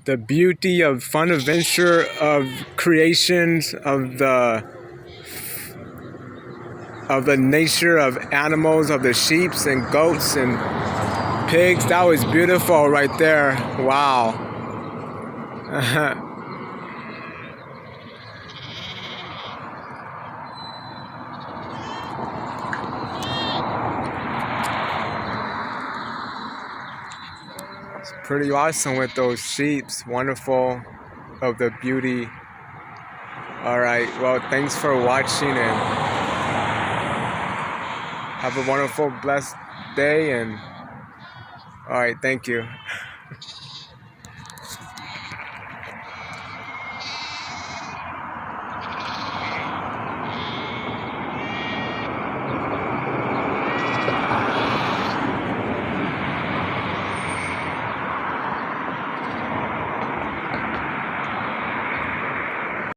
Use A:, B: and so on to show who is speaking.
A: The beauty of fun adventure of creations of the nature of animals, of the sheeps and goats and pigs. That was beautiful right there. Wow. It's pretty awesome with those sheeps. Wonderful of the beauty. All right. Well, thanks for watching and have a wonderful, blessed day. And all right. Thank you.